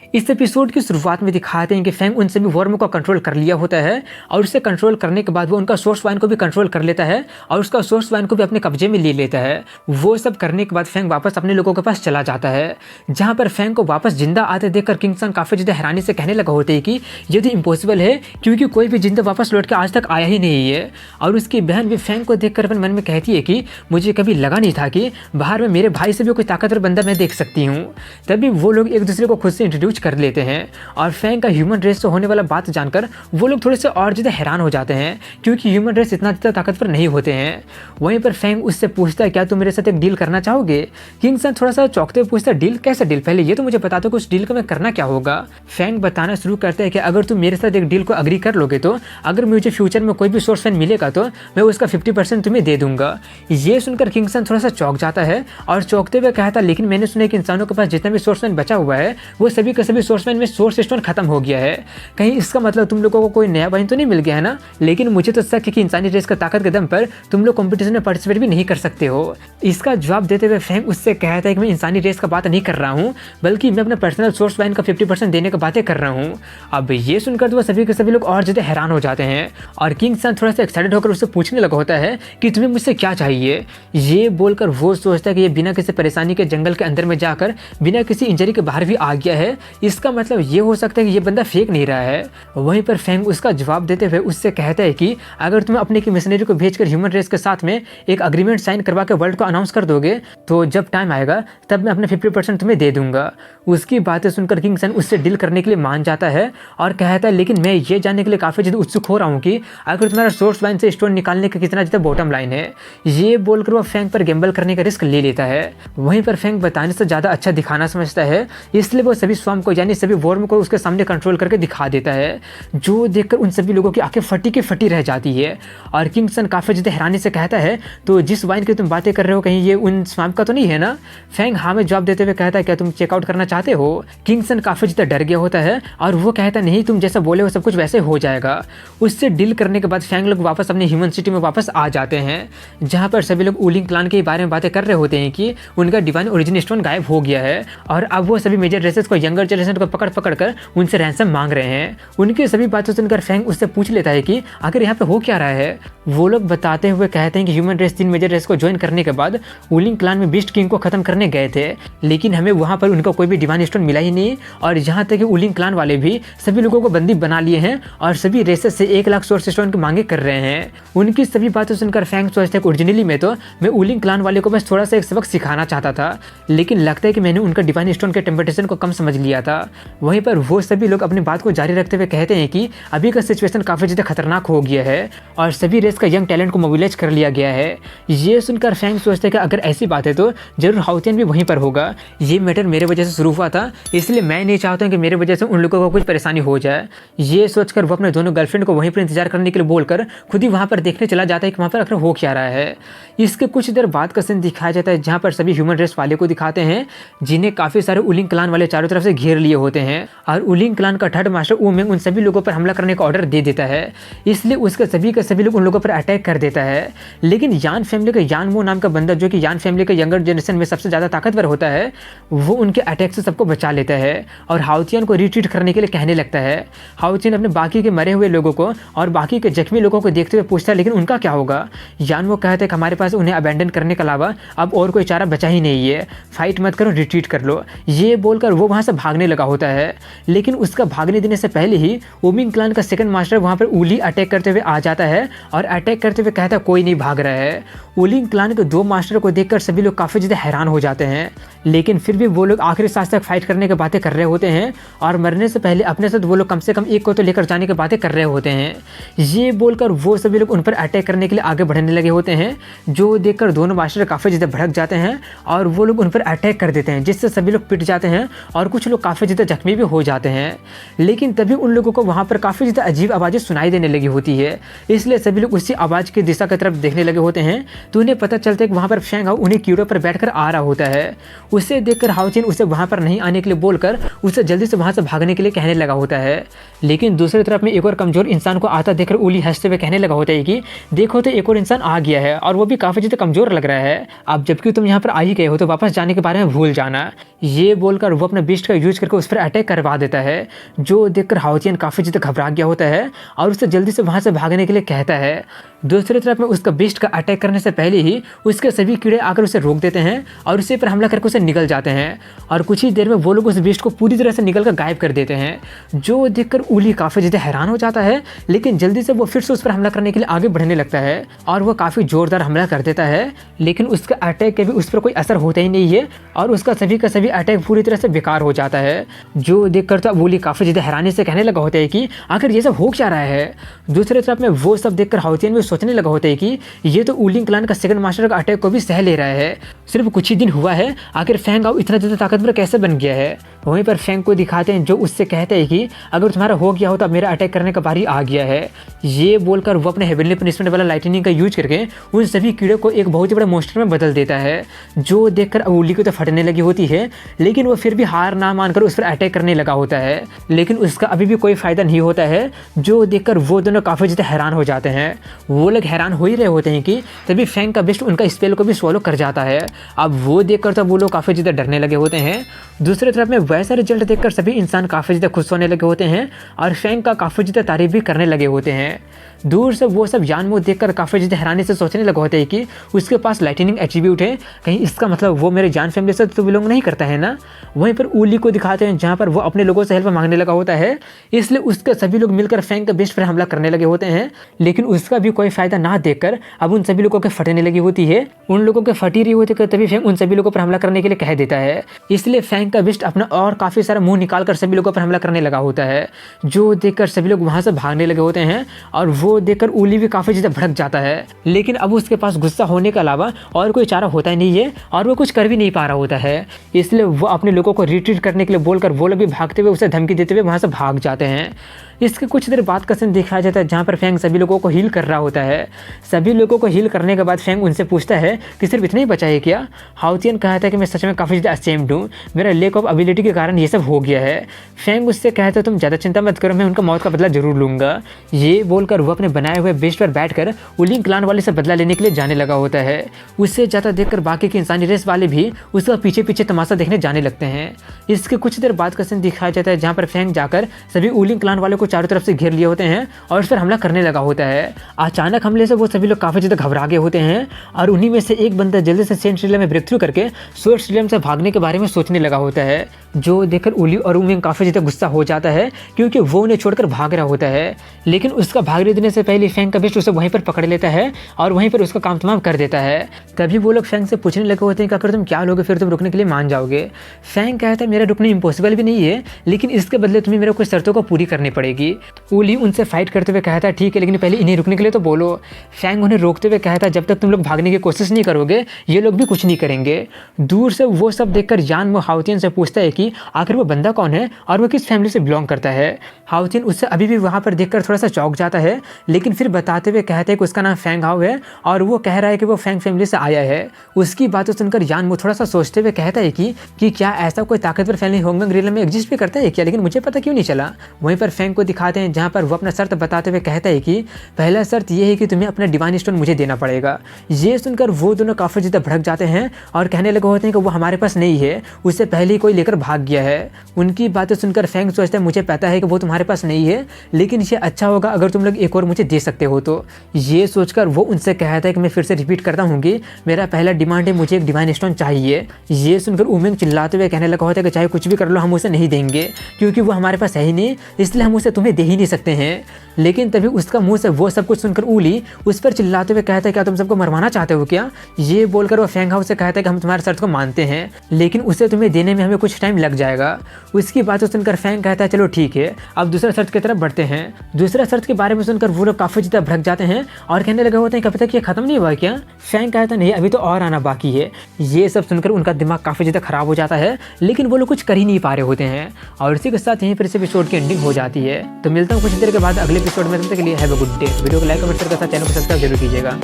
इस एपिसोड की शुरुआत में दिखाते हैं कि फैंग उन सभी वर्म को कंट्रोल कर लिया होता है और उसे कंट्रोल करने के बाद वो उनका सोर्स वाइन को भी कंट्रोल कर लेता है और उसका सोर्स वाइन को भी अपने कब्जे में ले लेता है। वो सब करने के बाद फैंग वापस अपने लोगों के पास चला जाता है, जहाँ पर फैंग को वापस जिंदा आते देखकर किंग सन काफ़ी ज़्यादा हैरानी से कहने लगा होते हैं कि ये तो इम्पॉसिबल है, क्योंकि कोई भी जिंदा वापस लौट के आज तक आया ही नहीं है। और उसकी बहन भी फैंग को देखकर अपने मन में कहती है कि मुझे कभी लगा नहीं था कि बाहर में मेरे भाई से भी कोई ताकतवर बंदा मैं देख सकती हूँ। तभी वो लोग एक दूसरे को खुद से इंट्रोड्यूस कर लेते हैं और फैंग का ह्यूमन रेस से होने वाला बात जानकर वो लोग थोड़े से और ज़्यादा हैरान हो जाते हैं, क्योंकि ह्यूमन रेस इतना ज़्यादा ताकतवर नहीं होते हैं। वहीं पर फैंग उससे पूछता है क्या तुम मेरे साथ एक डील करना चाहोगे। किंग सन थोड़ा सा चौंकते हुए पूछता है डील, कैसा डील, पहले ये तो मुझे बता दो कि उस डील का मैं करना क्या होगा। फैंग बताना शुरू करता है कि अगर तुम मेरे साथ एक डील को अग्री कर लोगे तो अगर मुझे फ्यूचर में कोई भी सोर्स फैन मिलेगा तो मैं उसका 50% तुम्हें दे दूंगा। ये सुनकर किंग सन थोड़ा सा चौंक जाता है और चौंकते हुए कहता लेकिन मैंने सुना कि इंसानों के पास जितना भी सोर्स फैन बचा हुआ है वो सभी के सभी सोर्स फैन में सोर्स स्टोन खत्म हो गया है, कहीं इसका मतलब तुम लोगों को कोई नया वाइन तो नहीं मिल गया है ना। लेकिन मुझे तो शक है कि इंसानी रेस का ताकत के दम पर तुम लोग कंपटीशन में पार्टिसिपेट भी नहीं कर सकते हो। इसका जवाब देते हुए फैंग उससे कहता है कि मैं इंसानी रेस का बात नहीं कर रहा हूँ, बल्कि मैं अपना पर्सनल सोर्स वाइन का 50% देने की बातें कर रहा हूँ। अब ये सुनकर तो सभी के सभी लोग और ज़्यादा हैरान हो जाते हैं और किंग सन थोड़ा सा एक्साइटेड होकर उससे पूछने लगा होता है कि तुम्हें मुझसे क्या चाहिए। ये बोलकर वो सोचता है कि ये बिना किसी परेशानी के जंगल के अंदर में जाकर बिना किसी इंजरी के बाहर भी आ गया है, इसका मतलब ये हो सकता है कि ये बंदा फेक नहीं रहा है। वहीं पर फैंग उसका जवाब देते हुए उससे कहता है कि अगर तुम्हें अपने की मिशनरी को भेजकर ह्यूमन रेस के साथ में एक अग्रीमेंट साइन करवा के वर्ल्ड को अनाउंस कर दोगे तो जब टाइम आएगा तब मैं अपने 50% तुम्हें दे दूंगा। उसकी बातें सुनकर किंग सन उससे डील करने के लिए मान जाता है और कहता है लेकिन मैं ये जानने के लिए काफ़ी ज़्यादा उत्सुक हो रहा हूँ कि अगर तुम्हारा सोर्स वाइन से स्टोन निकालने का कितना ज़्यादा बॉटम लाइन है। ये बोलकर वो फैंग पर गैम्बल करने का रिस्क ले लेता है। वहीं पर फैंग बताने से ज़्यादा अच्छा दिखाना समझता है, इसलिए वो सभी स्वॉर्म को यानी सभी वर्म को उसके सामने कंट्रोल करके दिखा देता है, जो देखकर उन सभी लोगों की आंखें फटी की फटी रह जाती है। और किंग सन काफ़ी ज़्यादा हैरानी से कहता है तो जिस वाइन की तुम बातें कर रहे हो कहीं ये उन स्वॉर्म का तो नहीं है ना। फैंग हाँ में जवाब देते हुए कहता है क्या तुम चेकआउट करना चाहते हो। किंग सन काफ़ी ज़्यादा डर गया होता है और वो कहता नहीं तुम जैसा बोले हो सब कुछ वैसे हो जाएगा। उससे डील करने के बाद फैंग लोग वापस अपनी ह्यूमन सिटी में वापस आ जाते हैं, जहाँ पर सभी लोग वुलिंग क्लान के बारे में बातें कर रहे होते हैं कि उनका डिवाइन ओरिजिन स्टोन गायब हो गया है और अब वो सभी मेजर रेसेस को यंगर जनरेशन को पकड़ पकड़ कर उनसे रैंसम मांग रहे हैं। उनकी सभी बातों सुनकर फैंग उससे पूछ लेता है कि आखिर यहाँ पे हो क्या रहा है। वो लोग बताते हुए कहते हैं कि ह्यूमन रेस 3 मेजर रेस को ज्वाइन करने के बाद वुलिंग क्लान में बीस्ट किंग को खत्म करने गए थे, लेकिन हमें वहाँ पर उनका कोई भी डिवाइन स्टोन मिला ही नहीं और यहाँ तक कि वुलिंग क्लान वाले भी सभी लोगों को बंदी बना लिए हैं और सभी रेसेस से 1 लाख सोर्स स्टोन की मांगे कर रहे हैं। उनकी सभी बातें सुनकर फैंग सोचता है कि ओरिजिनली में तो मैं वुलिंग क्लान वाले को बस थोड़ा सा एक सबक सिखाना चाहता था, लेकिन लगता है कि मैंने उनका डिवाइन स्टोन के टेम्पटेशन को कम समझ लिया था। वहीं पर वो सभी लोग अपनी बात को जारी रखते हुए कहते हैं कि अभी का सिचुएशन काफ़ी ज़्यादा खतरनाक हो गया है और सभी रेस का यंग टैलेंट को मोबिलाइज कर लिया गया है। ये सुनकर फैंग सोचते हैं कि अगर ऐसी बात है तो जरूर हाउतियन भी वहीं पर होगा। ये मैटर मेरे वजह से शुरू हुआ था, इसलिए मैं नहीं चाहता हूँ कि मेरे वजह से उन लोगों को कुछ परेशानी हो जाए। ये सोचकर वो अपने दोनों गर्लफ्रेंड को वहीं पर इंतजार करने के लिए बोलकर खुद ही वहाँ पर देखने चला जाता है कि वहाँ पर आखिर हो क्या रहा है। इसके कुछ देर बाद का सीन दिखाया जाता है, जहाँ पर सभी ह्यूमन रेस वाले को दिखाते हैं जिन्हें काफ़ी सारे वुलिंग क्लान वाले चारों तरफ से घेर लिए होते हैं और वुलिंग क्लान का थर्ड मास्टर वूमेंग उन सभी लोगों पर हमला करने का ऑर्डर दे देता है, इसलिए उसके सभी के सभी लोग उन लोगों पर अटैक कर देता है। लेकिन यान फैमिली का यान मो नाम का बंदा, जो कि यान फैमिली के यंगर जनरेशन में सबसे ज़्यादा ताकतवर होता है, वो उनके अटैक से सबको बचा लेता है और हाउतियन को रिट्रीट करने के लिए कहने लगता है। हाउतियन अपने बाकी के मरे हुए लोगों को और बाकी के जख्मी लोगों को देखते हुए पूछता है लेकिन उनका क्या होगा। यान वो कहते हैं कि हमारे पास उन्हें अबैंडन करने के अलावा अब और कोई चारा बचा ही नहीं है, फाइट मत करो, रिट्रीट कर लो। ये बोलकर वो वहाँ से भागने लगा होता है, लेकिन उसका भागने देने से पहले ही वुलिंग क्लान का सेकंड मास्टर वहाँ पर उली अटैक करते हुए आ जाता है और अटैक करते हुए कहता है कोई नहीं भाग रहा है। वुलिंग क्लान के 2 मास्टर को देखकर सभी लोग काफ़ी ज़्यादा हैरान हो जाते हैं, लेकिन फिर भी वो लोग आखिरी सांस तक फाइट करने की बातें कर रहे होते हैं और मरने से पहले अपने साथ वो लोग कम से कम एक को तो लेकर जाने की बातें कर रहे होते हैं। ये बोलकर वो सभी लोग उन पर अटैक करने के लिए आगे बढ़ने लगे होते हैं, जो देखकर दोनों मास्टर काफ़ी ज़्यादा भड़क जाते हैं और वो लोग उन पर अटैक कर देते हैं, जिससे सभी लोग पिट जाते हैं और कुछ लोग काफ़ी ज़्यादा जख्मी भी हो जाते हैं। लेकिन तभी उन लोगों को वहाँ पर काफ़ी ज़्यादा अजीब आवाज़ें सुनाई देने लगी होती है, इसलिए सभी लोग उसी आवाज़ की दिशा की तरफ देखने लगे होते हैं तो उन्हें पता चलता है कि वहाँ पर फेंग हाउ उन्हें कीड़ों पर बैठकर आ रहा होता है। उसे देखकर हाओ चिन उसे वहाँ पर नहीं आने के लिए बोलकर उसे जल्दी से वहाँ से भागने के लिए कहने लगा होता है। लेकिन दूसरी तरफ में एक और कमज़ोर इंसान को आता देखकर उली हंसते हुए कहने लगा होता है कि देखो तो एक और इंसान आ गया है और वो भी काफ़ी ज़्यादा कमज़ोर लग रहा है। अब जबकि तुम यहाँ पर आ ही गए हो तो वापस जाने के बारे में भूल जाना। ये बोलकर वो अपने बीस्ट का यूज करके उस पर अटैक करवा देता है, जो देखकर हाओ चिन काफ़ी ज़्यादा घबरा गया होता है और उसे जल्दी से वहाँ से भागने के लिए कहता है। दूसरी तरफ में उसका बीस्ट का अटैक करने से पहले ही उसके सभी कीड़े आकर उसे रोक देते हैं और उसे पर हमला करके उसे निकल जाते हैं और कुछ ही देर में वो लोग उस बीस्ट को पूरी तरह से निकल कर गायब कर देते हैं, जो देखकर उली काफ़ी ज़्यादा हैरान हो जाता है। लेकिन जल्दी से वो फिर से उस पर हमला करने के लिए आगे बढ़ने लगता है और वो काफ़ी ज़ोरदार हमला कर देता है, लेकिन उसका अटैक के भी उस पर कोई असर होता ही नहीं है और उसका सभी का सभी अटैक पूरी तरह से बेकार हो जाता है, जो देखकर तो उली काफ़ी ज़्यादा हैरानी से कहने लगा होता है कि आखिर ये सब हो क्या रहा है। दूसरी तरफ में वो सब देखकर हाओ चिन भी सोचने लगा होता है कि ये तो वुलिंग क्लैन का सेकंड मास्टर का अटैक को भी सह ले रहा है, सिर्फ कुछ ही दिन हुआ है, आखिर फेंग हाओ इतना ज़्यादा ताकतवर कैसे बन गया है। वहीं पर फेंग को दिखाते हैं जो उससे कहते हैं कि अगर तुम्हारा हो गया हो तो अब मेरा अटैक करने का बारी आ गया है। ये बोलकर वो अपने हेवनली पनिशमेंट वाला लाइटनिंग का यूज करके उन सभी कीड़ों को एक बहुत ही बड़े मोस्टर में बदल देता है, जो देखकर उली को तो फटने लगी होती है, लेकिन वो फिर भी हार ना मानकर उस पर अटैक करने लगा होता है। लेकिन उसका अभी भी कोई फायदा नहीं होता है, जो देखकर वो दोनों काफ़ी ज़्यादा हैरान हो जाते हैं। वो लोग हैरान हो ही रहे होते हैं कि तभी फेंग का बेस्ट उनका स्पेल को भी स्वॉलो कर जाता है। अब वो देखकर तो वो लोग काफ़ी ज़्यादा डरने लगे होते हैं। दूसरी तरफ में वैसा रिजल्ट देखकर सभी इंसान काफ़ी ज़्यादा खुश होने लगे होते हैं और फेंग का काफ़ी ज़्यादा तारीफ भी करने लगे होते हैं। दूर से वो सब यानमो देखकर काफ़ी ज़्यादा हैरानी से सोचने लगे होते हैं कि उसके पास लाइटनिंग एट्रीब्यूट है, कहीं इसका मतलब वो मेरे जान फैमिली से तो बिलोंग नहीं करता है ना। वहीं पर उली को दिखाते हैं जहाँ पर वो अपने लोगों से हेल्प मांगने लगा होता है, इसलिए उसके सभी लोग मिलकर फेंग के बेस्ट पर हमला करने लगे होते हैं, लेकिन उसका भी कोई फायदा ना देखकर अब उन सभी लोगों के फटने लगी होती है। उन लोगों के फटी रही होती है तभी फेंग उन सभी लोगों पर हमला करने के लिए कह देता है, इसलिए फेंग का बेस्ट अपना और काफ़ी सारा मुंह निकाल कर सभी लोगों पर हमला करने लगा होता है, जो देखकर सभी लोग वहाँ से भागने लगे होते हैं और वो देखकर उली भी काफ़ी ज़्यादा भड़क जाता है। लेकिन अब उसके पास गुस्सा होने के अलावा और कोई चारा होता ही नहीं है और वो कुछ कर भी नहीं पा रहा होता है, इसलिए वो अपने लोगों को रिट्रीट करने के लिए बोलकर वो लोग भी भागते हुए उसे धमकी देते हुए वहाँ से भाग जाते हैं। इसके कुछ देर बाद का सीन दिखाया जाता है जहाँ पर फेंग सभी लोगों को हील कर रहा होता है। सभी लोगों को हील करने के बाद फेंग उनसे पूछता है कि सिर्फ इतना ही बचा है क्या। हाओ चिन कहता है कि मैं सच में काफ़ी ज़्यादा असेम्ड हूँ, मेरा लैक ऑफ एबिलिटी के कारण ये सब हो गया है। फेंग उससे कहता है तुम ज़्यादा चिंता मत करो, मैं उनका मौत का बदला जरूर लूँगा। ये बोलकर वो अपने बनाए हुए बेस्ट पर बैठकर वुलिंग क्लैन वाले से बदला लेने के लिए जाने लगा होता है। उससे ज़्यादा देखकर बाकी के इंसानी रेस वाले भी उसका पीछे पीछे तमाशा देखने जाने लगते हैं। इसके कुछ देर बाद का सीन दिखाया जाता है जहाँ पर फेंग जाकर सभी वुलिंग क्लैन वालों को चारों तरफ से घेर लिए होते हैं और उस पर हमला करने लगा होता है। अचानक हमले से वो सभी लोग काफ़ी ज़्यादा घबरा गए होते हैं और उन्हीं में से एक बंदा जल्दी से सेंट स्ट्रीलम में ब्रेक थ्रू करके स्वर्ड स्ट्रीलम से भागने के बारे में सोचने लगा होता है, जो देखकर उली और उमिंग काफ़ी ज़्यादा गुस्सा हो जाता है क्योंकि वो उन्हें छोड़कर भाग रहा होता है। लेकिन उसका भागने देने से पहले फेंग का बेस्ट उसे वहीं पर पकड़ लेता है और वहीं पर उसका काम तमाम कर देता है। तभी वो लोग फेंग से पूछने लगे होते हैं कि अगर तुम क्या लोगे फिर तुम रुकने के लिए मान जाओगे। फेंग कहता है मेरा रुकना इम्पॉसिबल भी नहीं है, लेकिन इसके बदले तुम्हें मेरे कुछ शर्तों को पूरी करनी पड़ेगी। उली उनसे फाइट करते हुए कहता है ठीक है, लेकिन पहले इन्हें रुकने के लिए तो बोलो। फेंग उन्हें रोकते हुए कहता है जब तक तुम लोग भागने की कोशिश नहीं करोगे ये लोग भी कुछ नहीं करेंगे। दूर से वो सब देखकर यानमो हाओ चिन से पूछता है कि आखिर वो बंदा कौन है और वो किस फैमिली से बिलोंग करता है। हाओ चिन उससे अभी भी वहाँ पर देखकर थोड़ा सा चौंक जाता है, लेकिन फिर बताते हुए कहते हैं कि उसका नाम फेंग हाओ है और वो कह रहा है कि वो फेंग फैमिली से आया है। उसकी बातें सुनकर यानमो थोड़ा सा सोचते हुए कहता है कि क्या ऐसा कोई ताकतवर फैमिली होंगमेंग रियल में एग्जिस्ट भी करता है क्या, लेकिन मुझे पता क्यों नहीं चला। वहीं पर फेंग को दिखाते हैं जहाँ पर वो अपना शर्त बताते हुए कहता है कि पहला शर्त यह है कि तुम्हें अपना डिवाइन स्टोन मुझे देना पड़ेगा। ये सुनकर वो दोनों काफ़ी ज़्यादा भड़क जाते हैं और कहने लगे होते हैं कि वो हमारे पास नहीं है, उससे पहले ही कोई लेकर भाग गया है। उनकी बातें सुनकर फेंग सोचता है मुझे पता है कि वो तुम्हारे पास नहीं है, लेकिन ये अच्छा होगा अगर तुम लोग एक और मुझे दे सकते हो तो। ये सोचकर वो उनसे कहता है कि मैं फिर से रिपीट करता हूँ कि मेरा पहला डिमांड है, मुझे एक डिवाइन स्टोन चाहिए। ये सुनकर उमिंग चिल्लाते हुए कहने लगा होता है कि चाहे कुछ भी कर लो हम उसे नहीं देंगे, क्योंकि वो हमारे पास है ही नहीं, इसलिए हम उसे तुम्हें दे ही नहीं सकते हैं। लेकिन तभी उसका मुंह से वो सब कुछ सुनकर उली उस पर चिल्लाते हुए कहता है क्या तुम सबको मरवाना चाहते हो क्या। ये बोलकर वो फेंग हाओ से कहता है कि हम तुम्हारे शर्त को मानते हैं, लेकिन उसे तुम्हें देने में हमें कुछ टाइम लग जाएगा। उसकी बातें सुनकर फेंग कहता है चलो ठीक है, अब दूसरा शर्त की तरफ बढ़ते हैं। दूसरा शर्त के बारे में सुनकर वो लोग काफ़ी ज़्यादा भड़क जाते हैं और कहने लगे होते हैं कब तक ये खत्म नहीं हुआ क्या। फेंग कहता नहीं, अभी तो और आना बाकी है। ये सब सुनकर उनका दिमाग काफ़ी ज़्यादा खराब हो जाता है, लेकिन वो लोग कुछ कर ही नहीं पा रहे होते हैं। और इसी के साथ यहीं पर इस एपिसोड की एंडिंग हो जाती है। तो मिलता हूँ कुछ देर के बाद अगले एपिसोड में, तब तक के लिए have a good day. Video को लाइक कमेंट शेयर के साथ चैनल को सब्सक्राइब जरूर कीजिएगा।